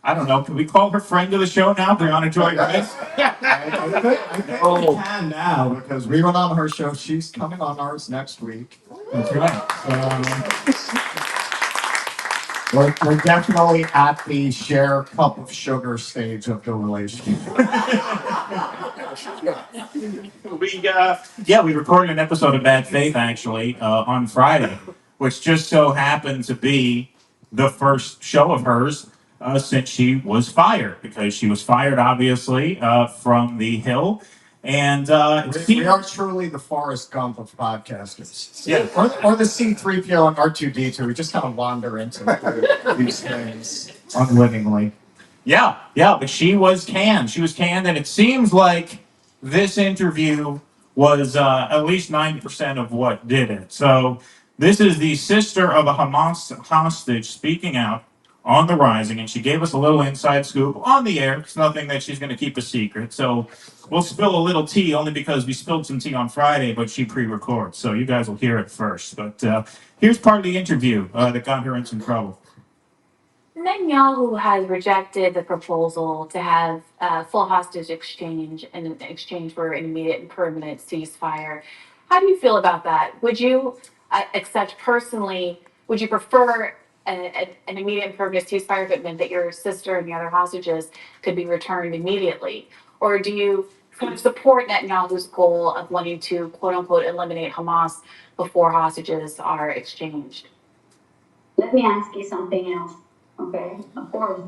I don't know. Can we call her friend of the show now, Briahna Joy Rice? I think we can now because we went on her show. She's coming on ours next week. That's right. We're definitely at the share cup of sugar stage of the relationship. We recorded an episode of Bad Faith actually on Friday, which just so happened to be the first show of hers since she was fired, because she was fired obviously from The Hill. And we are truly the Forrest Gump of podcasters. Yeah. Or the C-3PO and R2-D2. We just kind of wander into these things unwittingly. Yeah, but she was canned. She was canned, and it seems like this interview was at least 90% of what did it. So this is the sister of a Hamas hostage speaking out on the rising, and she gave us a little inside scoop on the air. It's nothing that she's going to keep a secret. So we'll spill a little tea, only because we spilled some tea on Friday, but she pre-records. So you guys will hear it first. But here's part of the interview that got her in some trouble. Netanyahu has rejected the proposal to have a full hostage exchange in exchange for an immediate and permanent ceasefire. How do you feel about that? Would you accept personally, would you prefer an immediate and permanent ceasefire if it meant that your sister and the other hostages could be returned immediately? Or do you kind of support Netanyahu's goal of wanting to, quote unquote, eliminate Hamas before hostages are exchanged? Let me ask you something else. Okay, of course,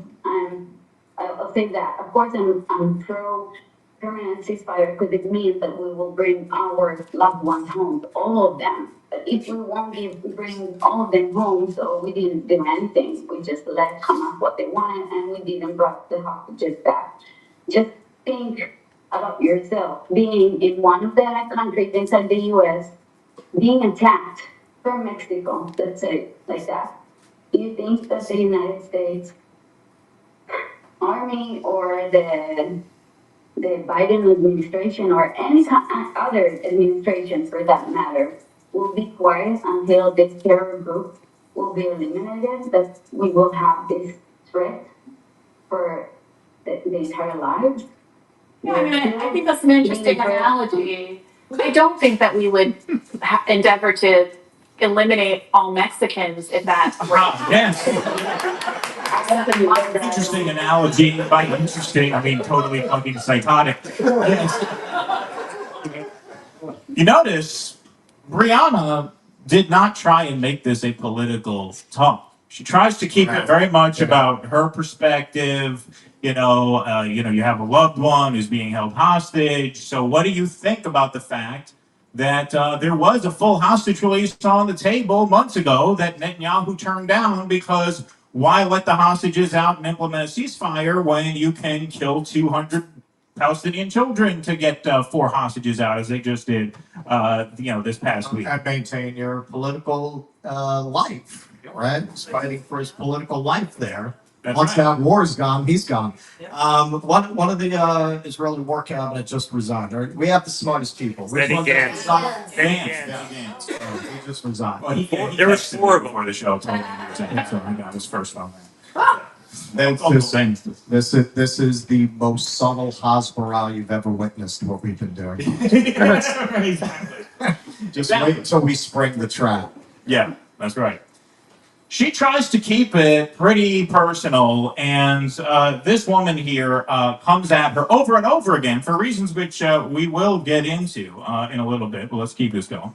I'll say that. Of course, I'm pro permanent ceasefire because it means that we will bring our loved ones home, all of them. But if we won't bring all of them home, so we didn't do anything. We just let Hamas what they wanted, and we didn't bring the hostages back. Just think about yourself being in one of the countries inside the U.S., being attacked from Mexico. Let's say like that. Do you think that the United States Army or the Biden administration or any other administration for that matter will be quiet until this terror group will be eliminated, that we will have this threat for the entire lives? Yeah, I mean, I think that's an interesting analogy. I don't think that we would endeavor to eliminate all Mexicans if that were Yes. Interesting analogy. By interesting, I mean totally fucking psychotic. Yes. You notice Briahna did not try and make this a political talk. She tries to keep it very much about her perspective. You have a loved one who's being held hostage. So what do you think about the fact that there was a full hostage release on the table months ago that Netanyahu turned down, because why let the hostages out and implement a ceasefire when you can kill 200 Palestinian children to get 4 hostages out, as they just did, this past week? And maintain your political life, right? He's fighting for his political life there. That's Once right. that war is gone, he's gone. One of the Israeli war cabinet just resigned. Right? We have the smartest people. Benny Gantz. He just resigned. Well, There was 4 of them. before the show. Told me he was in, so I got his first on that. This is the most subtle Hasbara you've ever witnessed. What we've been doing. Exactly. Just wait until we spring the trap. Yeah, that's right. She tries to keep it pretty personal, and this woman here comes at her over and over again for reasons which we will get into in a little bit, but let's keep this going.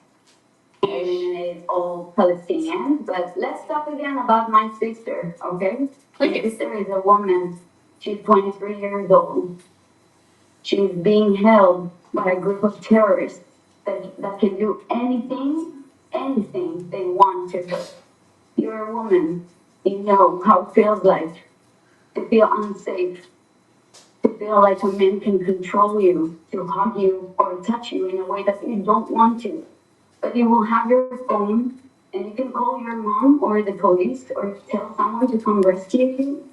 Eliminate all Palestinians, but let's talk again about my sister, okay? My sister is a woman. She's 23 years old. She's being held by a group of terrorists that can do anything they want to her. You're a woman. You know how it feels like to feel unsafe, to feel like a man can control you, to hug you or touch you in a way that you don't want to. But you will have your phone and you can call your mom or the police or tell someone to come rescue you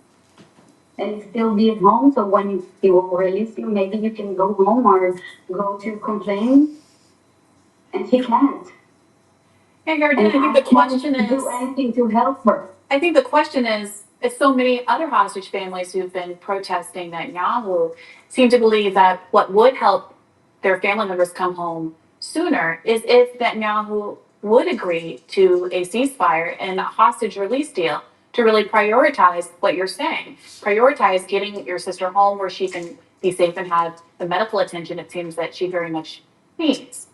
and still be at home. So when he will release you, maybe you can go home or go to complain. And she can't. I think the question is, do anything to help her. I think the question is, as so many other hostage families who've been protesting Netanyahu seem to believe that what would help their family members come home sooner is if Netanyahu would agree to a ceasefire and a hostage release deal to really prioritize what you're saying. Prioritize getting your sister home where she can be safe and have the medical attention it seems that she very much needs.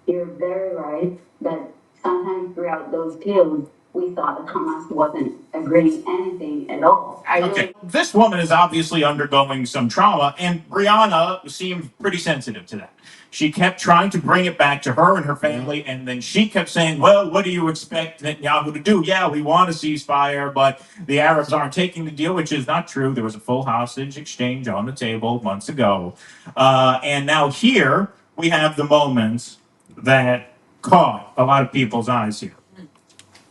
You're very right that sometimes throughout those deals, we thought the Hamas wasn't agreeing anything at all. Okay, this woman is obviously undergoing some trauma, and Briahna seemed pretty sensitive to that. She kept trying to bring it back to her and her family, and then she kept saying, well, what do you expect Netanyahu to do? Yeah, we want a ceasefire, but the Arabs aren't taking the deal, which is not true. There was a full hostage exchange on the table months ago. And now here we have the moments that caught a lot of people's eyes here.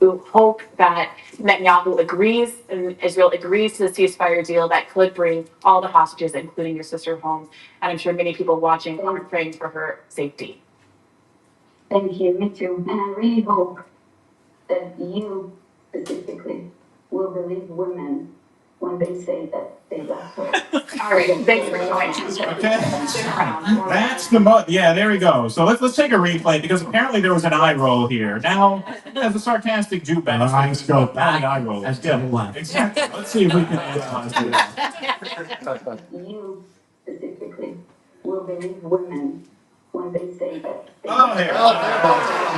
We hope that Netanyahu agrees and Israel agrees to the ceasefire deal that could bring all the hostages, including your sister, home. And I'm sure many people watching are praying for her safety. Thank you, me too. And I really hope that you specifically will believe women when they say that they left her. All right, thanks for joining. Okay. That's the yeah, there we go. So let's take a replay because apparently there was an eye roll here. Now, as a sarcastic Jew bastard, go back. Eye roll. As to the left. Exactly. Let's see if we can analyze this. You specifically will believe women when they say that they Oh, here.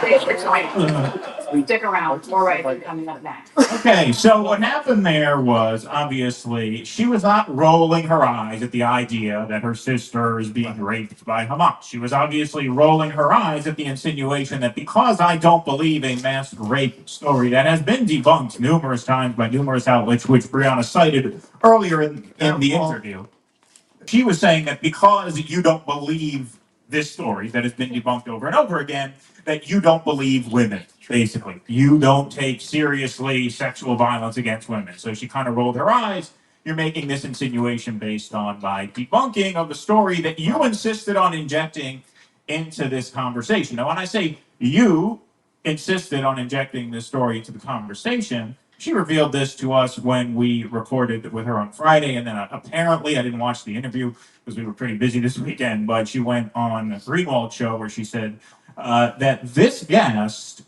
Thanks for joining. Stick around. More right coming up next. Okay, so what happened there was obviously she was not rolling her eyes at the idea that her sister is being raped by Hamas. She was obviously rolling her eyes at the insinuation that because I don't believe a mass rape story that has been debunked numerous times by numerous outlets, which Briahna cited earlier in the interview, she was saying that because you don't believe this story that has been debunked over and over again, that you don't believe women, basically. You don't take seriously sexual violence against women. So she kind of rolled her eyes. You're making this insinuation based on my debunking of the story that you insisted on injecting into this conversation. Now, when I say you insisted on injecting this story into the conversation, she revealed this to us when we recorded with her on Friday, and then apparently I didn't watch the interview because we were pretty busy this weekend, but she went on a Greenwald show where she said that this guest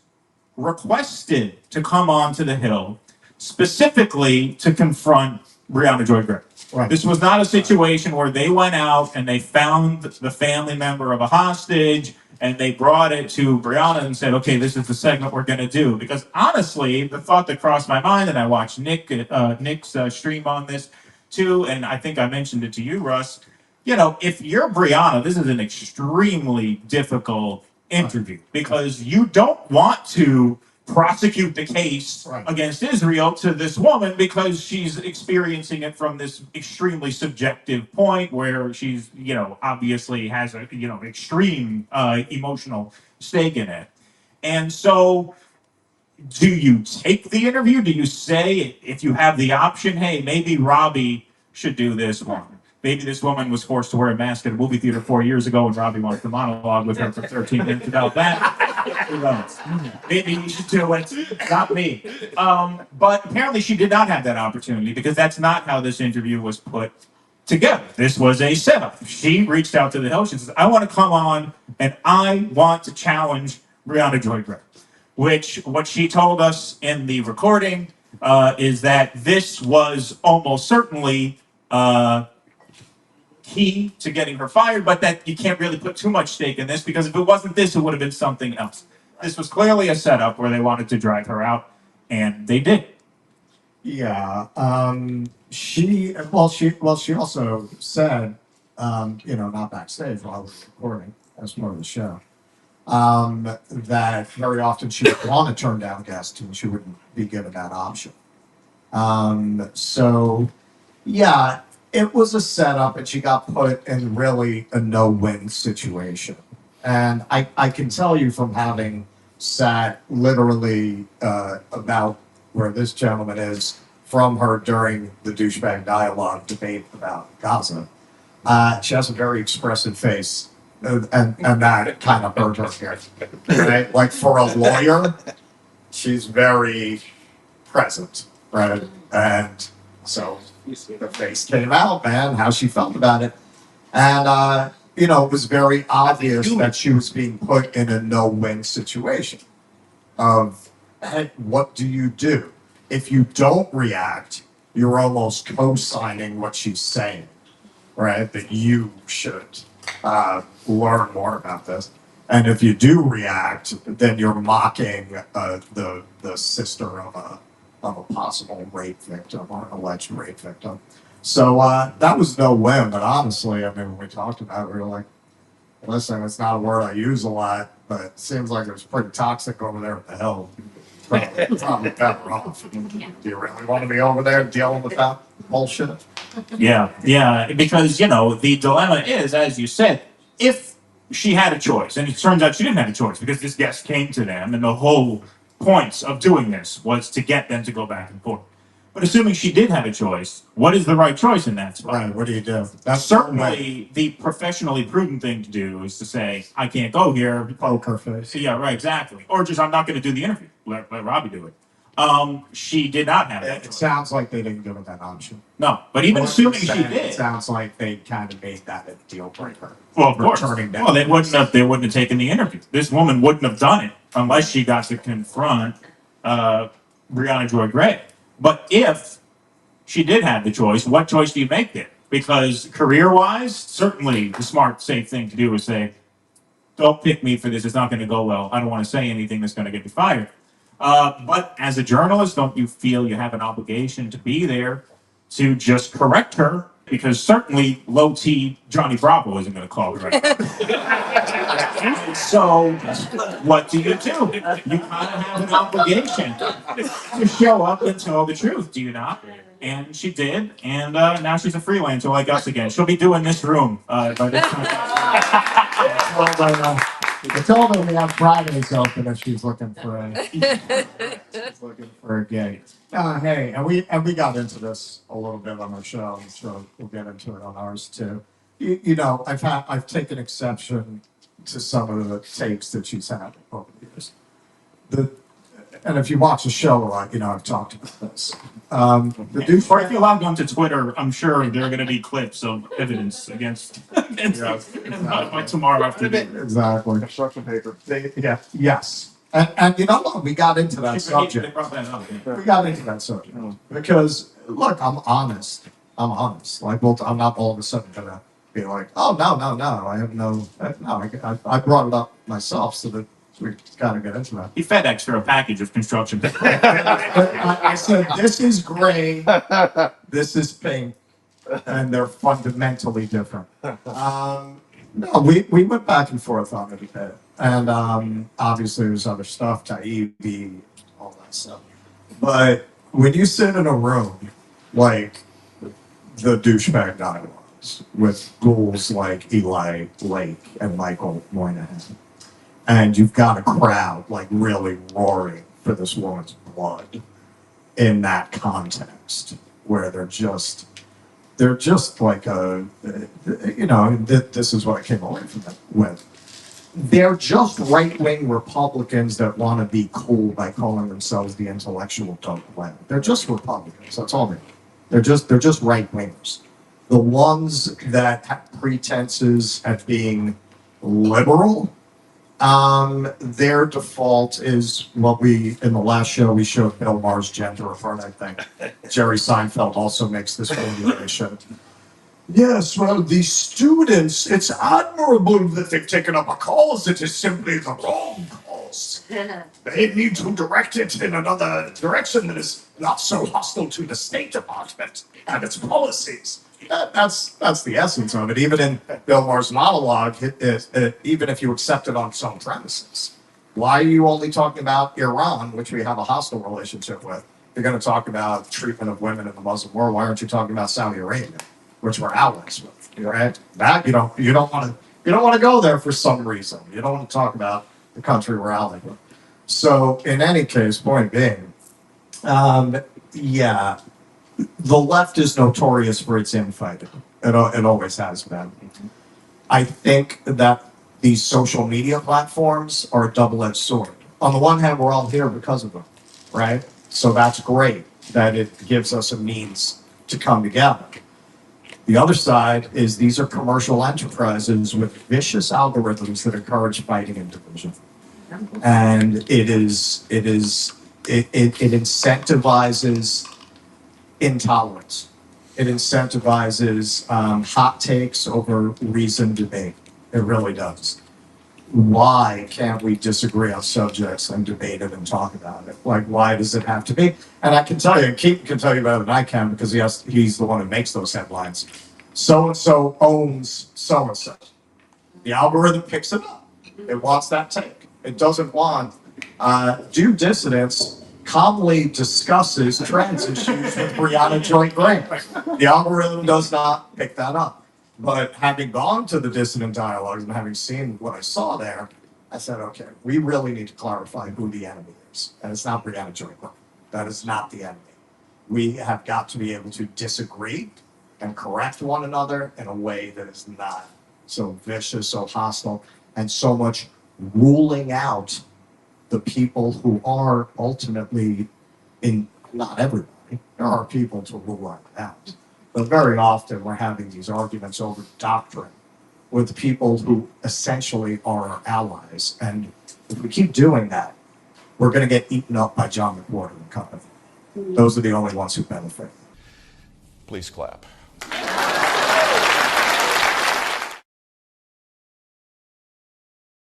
requested to come onto the Hill specifically to confront Briahna Joy Gray. Right. This was not a situation where they went out and they found the family member of a hostage and they brought it to Briahna and said, okay, this is the segment we're going to do. Because honestly, the thought that crossed my mind, and I watched Nick's stream on this too, and I think I mentioned it to you, Russ, you know, if you're Briahna, this is an extremely difficult interview because you don't want to prosecute the case against Israel to this woman because she's experiencing it from this extremely subjective point where she's, you know, obviously has a, you know, extreme emotional stake in it. And so do you take the interview? Do you say, if you have the option, hey, maybe Robbie should do this one? Maybe this woman was forced to wear a mask at a movie theater 4 years ago and Robbie wants to monologue with her for 13 minutes about that. Who knows? Maybe you should do it. Not me. But apparently she did not have that opportunity because that's not how this interview was put together. This was a setup. She reached out to the Hill. She says, I want to come on and I want to challenge Briahna Joy Gray. Which, what she told us in the recording is that this was almost certainly key to getting her fired, but that you can't really put too much stake in this because if it wasn't this, it would have been something else. This was clearly a setup where they wanted to drag her out, and they did. Yeah. She also said, you know, not backstage while we were recording as part of the show, that very often she would want to turn down guests and she wouldn't be given that option. So, yeah, it was a setup and she got put in really a no-win situation. And I can tell you from having sat literally about where this gentleman is from her during the douchebag dialogue debate about Gaza, she has a very expressive face. And that kind of hurt her here. Right? Like for a lawyer, she's very present. right? And so the face came out, man, how she felt about it. And, it was very obvious that she was being put in a no-win situation of, hey, what do you do? If you don't react, you're almost co-signing what she's saying, right? That you should learn more about this. And if you do react, then you're mocking the sister of a possible rape victim or an alleged rape victim. So that was no win. But honestly, I mean, when we talked about it, we were like, listen, it's not a word I use a lot, but it seems like it was pretty toxic over there at the Hill. Probably better off. Do you really want to be over there dealing with that bullshit? Yeah, because, the dilemma is, as you said, if she had a choice, and it turns out she didn't have a choice because this guest came to them, and the whole point of doing this was to get them to go back and forth. But assuming she did have a choice, what is the right choice in that spot? Right, what do you do? That's certainly the professionally prudent thing to do is to say, I can't go here. Poker face. Yeah, right, exactly. Or just, I'm not going to do the interview. Let Robbie do it. She did not have that It choice. sounds like they didn't give her that option. No, but even assuming she It did. sounds like they kind of made that a deal breaker. Well, of course. Turning down. Well, they wouldn't have taken the interview. This woman wouldn't have done it unless she got to confront Briahna Joy Gray. But if she did have the choice, what choice do you make there? Because career-wise, certainly the smart, safe thing to do is say, don't pick me for this. It's not going to go well. I don't want to say anything that's going to get me fired. But as a journalist, don't you feel you have an obligation to be there to just correct her? Because certainly low T Johnny Bravo isn't going to call her out. So what do? You kind of have an obligation to show up and tell the truth, do you not? And she did, and now she's a freelancer like us again. She'll be doing this room by this time. I told her we have Fridays open if she's looking for a gig. Hey, and we got into this a little bit on our show. I'm sure we'll get into it on ours too. I've taken exception to some of the takes that she's had over the years. And if you watch the show a lot, I've talked about this. Or if you log on to Twitter, I'm sure there are going to be clips of evidence against by tomorrow afternoon. Exactly. Construction paper. Yes. And you know what? We got into that subject. We got into that subject because look, I'm honest. Like, I'm not all of a sudden gonna be like, oh no, I have no. I brought it up myself so that we kind of get into that. He FedExed her a package of construction paper. I said, this is gray, this is pink, and they're fundamentally different. No, we went back and forth on it a bit. And obviously there's other stuff, Taibbi, all that stuff. But when you sit in a room like the douchebag guy was, with ghouls like Eli Lake and Michael Moynihan, and you've got a crowd like really roaring for this woman's blood in that context where they're just like this is what I came away from it with. They're just right-wing Republicans that want to be cool by calling themselves the intellectual dope web. They're just Republicans. That's all they are. They're just right-wingers. The ones that have pretenses at being liberal, their default is what in the last show we showed Bill Maher's gender report, I think. Jerry Seinfeld also makes this formulation. Yes, well, the students, it's admirable that they've taken up a cause. It is simply the wrong cause. They need to direct it in another direction that is not so hostile to the State Department and its policies. That's the essence of it. Even in Bill Maher's monologue, even if you accept it on some premises, why are you only talking about Iran, which we have a hostile relationship with? You're going to talk about treatment of women in the Muslim world. Why aren't you talking about Saudi Arabia, which we're allies with? Right? That you don't want to go there for some reason. You don't want to talk about the country we're allied with. So in any case, point being, yeah. The left is notorious for its infighting. It always has been. I think that these social media platforms are a double-edged sword. On the one hand, we're all here because of them, right? So that's great. that it gives us a means to come together. The other side is these are commercial enterprises with vicious algorithms that encourage fighting and division. And it incentivizes intolerance. It incentivizes hot takes over reasoned debate. It really does. Why can't we disagree on subjects and debate it and talk about it? Like, why does it have to be? And I can tell you, Keaton can tell you better than I can because he's the one who makes those headlines. So-and-so owns so-and-so. The algorithm picks it up. It wants that take. It doesn't want DueDissidence calmly discusses trans issues with Briahna Joint Grant. The algorithm does not pick that up. But having gone to the dissident dialogues and having seen what I saw there, I said, okay, we really need to clarify who the enemy is. And it's not Briahna Joint Grant. That is not the enemy. We have got to be able to disagree and correct one another in a way that is not so vicious, so hostile, and so much ruling out the people who are ultimately not everybody. There are people to rule out. But very often we're having these arguments over doctrine with people who essentially are our allies. And if we keep doing that, we're going to get eaten up by John McWhorter and company. Those are the only ones who benefit. Please clap.